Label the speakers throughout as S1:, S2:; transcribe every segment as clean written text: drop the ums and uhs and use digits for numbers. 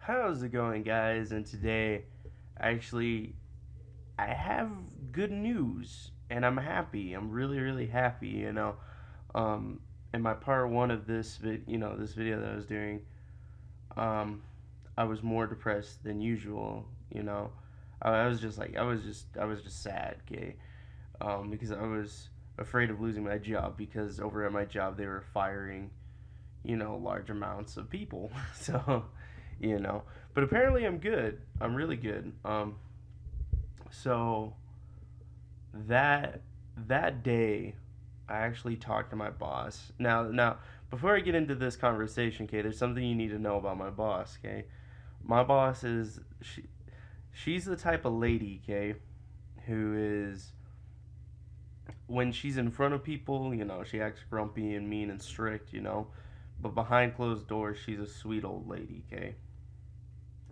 S1: How's it going, guys? And today, actually, I have good news, and I'm happy. I'm really, really happy. Um, in my part one of this video that I was doing, um, I was more depressed than usual. I was just like, I was just sad, okay? Because I was afraid of losing my job because over at my job they were firing, large amounts of people. so, you know, but apparently I'm good. I'm really good. So that that day, I actually talked to my boss. Now, before I get into this conversation, okay, there's something you need to know about my boss, okay? My boss is she's the type of lady, okay, who is when she's in front of people, she acts grumpy and mean and strict, but behind closed doors, she's a sweet old lady, okay?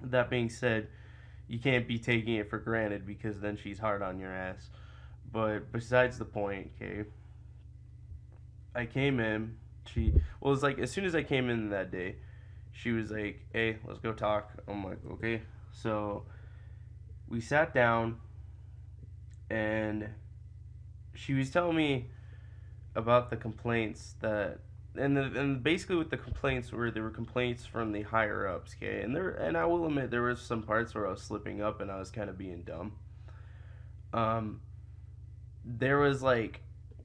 S1: That being said, you can't be taking it for granted because then she's hard on your ass. But besides the point, okay, I came in. Well, it was like as soon as I came in that day, she was like, "Hey, let's go talk." I'm like, "Okay." So we sat down, and she was telling me about the complaints and basically what the complaints were. There were complaints from the higher ups, okay, and I will admit there were some parts where I was slipping up and I was kind of being dumb. Um, there was like,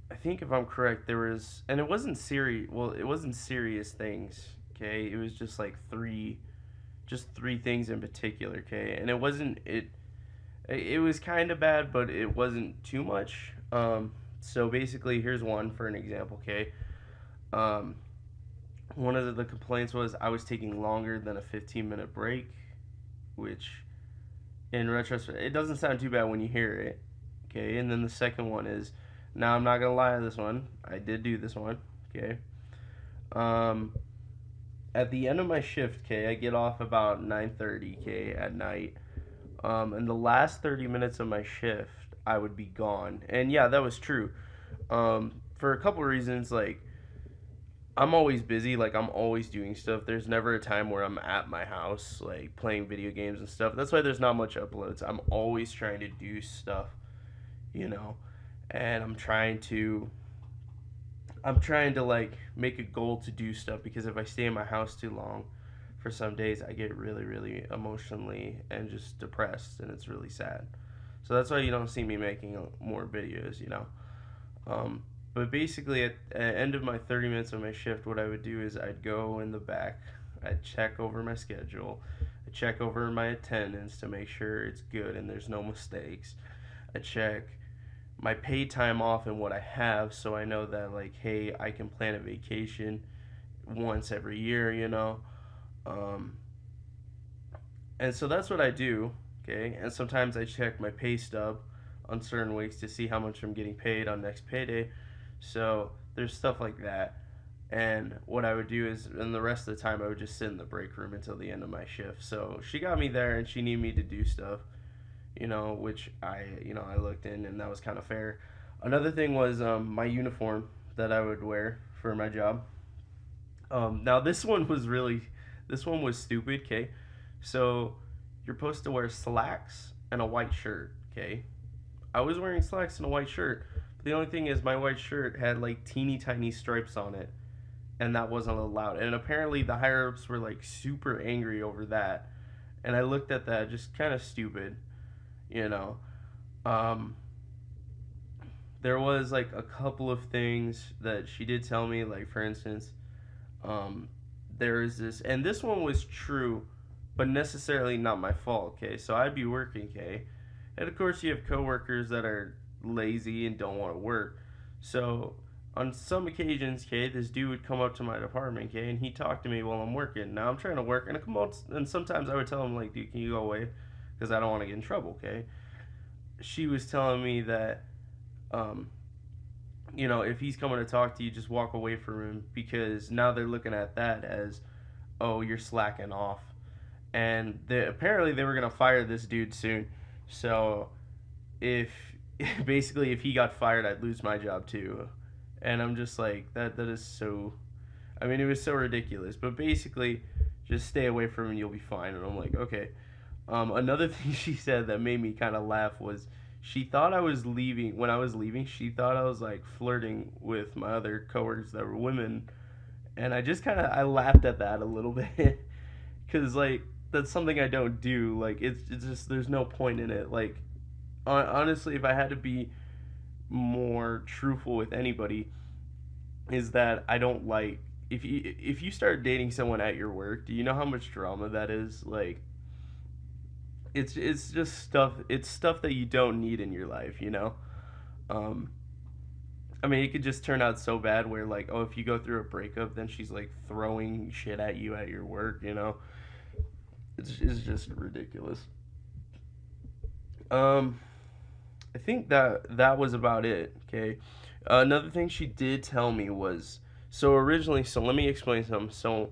S1: I think if I'm correct, there was, and it wasn't serious. Well, it wasn't serious things, okay. It was just three things in particular, okay, and it wasn't it. It was kind of bad, but it wasn't too much. So basically, here's one for an example, okay. Um, One of the complaints was I was taking longer than a 15-minute break, which in retrospect, it doesn't sound too bad when you hear it. Okay, and then the second one is, now I'm not gonna lie to this one. I did do this one. Okay. Um, at the end of my shift, okay, I get off about 9:30, okay, at night. In the last 30 minutes of my shift, I would be gone, and yeah, that was true. For a couple of reasons, like I'm always busy, like I'm always doing stuff. There's never a time where I'm at my house, like playing video games and stuff. That's why there's not much uploads. I'm always trying to do stuff, you know, and I'm trying to like make a goal to do stuff because if I stay in my house too long, for some days I get really, really emotionally and just depressed, and it's really sad. So that's why you don't see me making more videos. Um, but basically, at the end of my 30 minutes of my shift, what I would do is I'd go in the back, I'd check over my schedule, I'd check over my attendance to make sure it's good and there's no mistakes. I check my paid time off and what I have so I know that, like, hey, I can plan a vacation once every year. Um, and so that's what I do, okay? And sometimes I check my pay stub on certain weeks to see how much I'm getting paid on next payday. So there's stuff like that. And what I would do is, and the rest of the time, I would just sit in the break room until the end of my shift. So she got me there, and she needed me to do stuff, which I looked in, and that was kind of fair. Another thing was my uniform that I would wear for my job. Now this one was stupid. Okay, so you're supposed to wear slacks and a white shirt. Okay, I was wearing slacks and a white shirt. But the only thing is, my white shirt had like teeny tiny stripes on it, and that wasn't allowed. And apparently, the higher ups were like super angry over that. And I looked at that, just kind of stupid, you know. Um, there was like a couple of things that she did tell me, like for instance, um, there is this, and this one was true, but necessarily not my fault. Okay, so I'd be working, okay, and of course you have coworkers that are lazy and don't want to work. So on some occasions, okay, this dude would come up to my department, okay, and he talked to me while I'm working. Now I'm trying to work, and I come out, and sometimes I would tell him like, dude, can you go away? Because I don't want to get in trouble, okay. She was telling me that, um, if he's coming to talk to you, just walk away from him because now they're looking at that as, oh, you're slacking off, and apparently they were gonna fire this dude soon. So if basically if he got fired, I'd lose my job too, and I'm just like that. That is so. I mean, it was so ridiculous. But basically, Just stay away from him and you'll be fine. And I'm like, okay. Another thing she said that made me kind of laugh was she thought I was leaving. When I was leaving, she thought I was like flirting with my other coworkers that were women, and I just kind of I laughed at that a little bit because like that's something I don't do. Like it's just there's no point in it. Like honestly, if I had to be more truthful with anybody, is that I don't like if you start dating someone at your work. Do you know how much drama that is? Like it's just stuff. It's stuff that you don't need in your life. Um, I mean, it could just turn out so bad where like, oh, if you go through a breakup, then she's like throwing shit at you at your work. It's just ridiculous. Um, I think that was about it. Okay. Another thing she did tell me was so originally. So let me explain something. So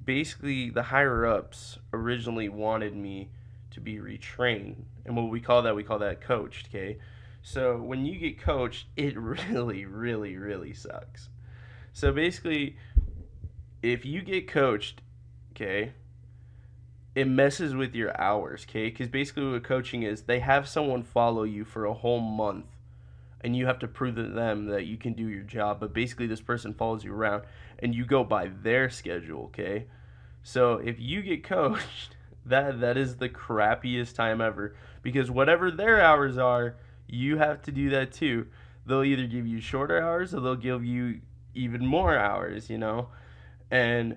S1: basically, the higher ups originally wanted me to be retrained, and what we call that coached. Okay. So when you get coached, it really, really, really sucks. So basically, if you get coached, okay, it messes with your hours, okay? Because basically what coaching is, they have someone follow you for a whole month, and you have to prove to them that you can do your job. But basically, this person follows you around, and you go by their schedule, okay? So if you get coached, that is the crappiest time ever, because whatever their hours are, you have to do that too. They'll either give you shorter hours or they'll give you even more hours. And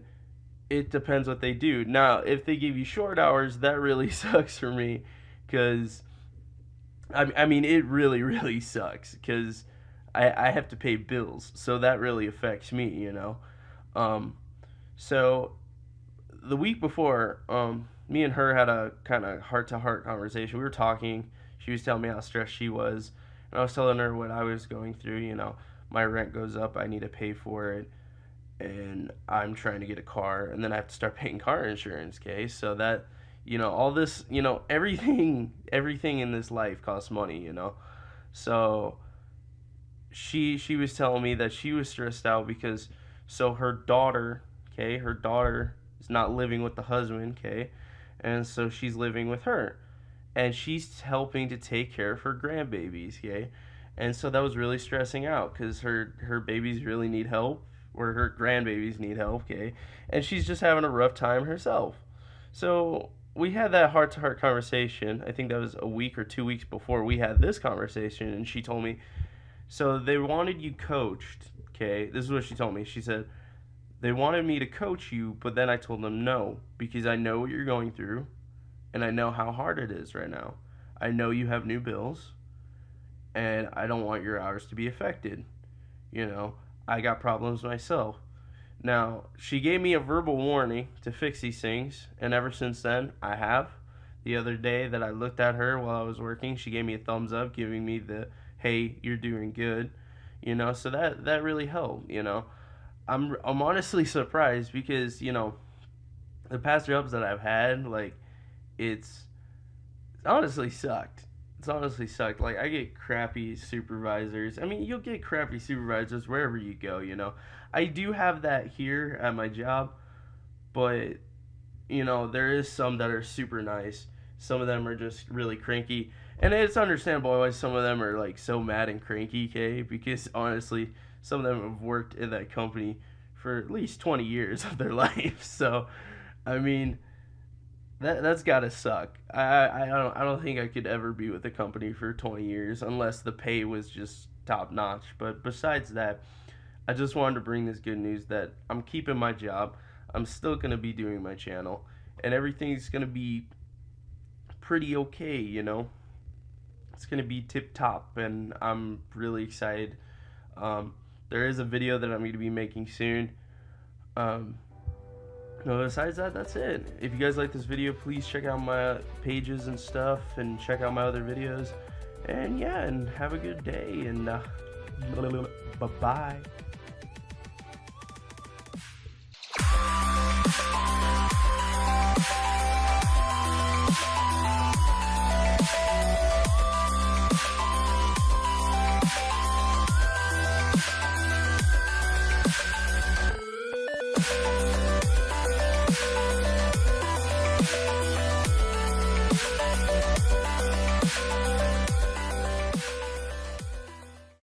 S1: it depends what they do. Now, if they give you short hours, that really sucks for me because I mean, it really, really sucks because I have to pay bills. So that really affects me. Um, so the week before, me and her had a kind of heart to heart conversation. We were talking. She was telling me how stressed she was, and I was telling her what I was going through. My rent goes up, I need to pay for it, and I'm trying to get a car, and then I have to start paying car insurance. Okay, so that all this, everything in this life costs money. So she was telling me that she was stressed out because so her daughter is not living with the husband, okay, and so she's living with her, and she's helping to take care of her grandbabies, okay, and so that was really stressing out because her babies really need help, or her grandbabies need help, okay, and she's just having a rough time herself. So we had that heart to heart conversation. I think that was a week or 2 weeks before we had this conversation, and she told me, so they wanted you coached, okay. This is what she told me. She said they wanted me to coach you, but then I told them no because I know what you're going through, and I know how hard it is right now. I know you have new bills, and I don't want your hours to be affected. I got problems myself. Now, she gave me a verbal warning to fix these things, and ever since then, I have. The other day that I looked at her while I was working, she gave me a thumbs up, giving me the, hey, you're doing good. So that really helped. I'm honestly surprised because, the past jobs that I've had, like, it's honestly sucked. It's honestly sucked. Like, I get crappy supervisors. I mean, you'll get crappy supervisors wherever you go. I do have that here at my job, but, there is some that are super nice. Some of them are just really cranky. And it's understandable why some of them are, like, so mad and cranky, okay? Because, honestly, some of them have worked in that company for at least 20 years of their life. So, I mean, that's gotta suck. I don't think I could ever be with a company for 20 years unless the pay was just top notch. But besides that, I just wanted to bring this good news that I'm keeping my job. I'm still gonna be doing my channel, and everything's gonna be pretty okay. It's gonna be tip top, and I'm really excited. There is a video that I'm gonna be making soon. No, besides that, that's it. If you guys like this video, please check out my pages and stuff, and check out my other videos. And yeah, and have a good day, and bye-bye.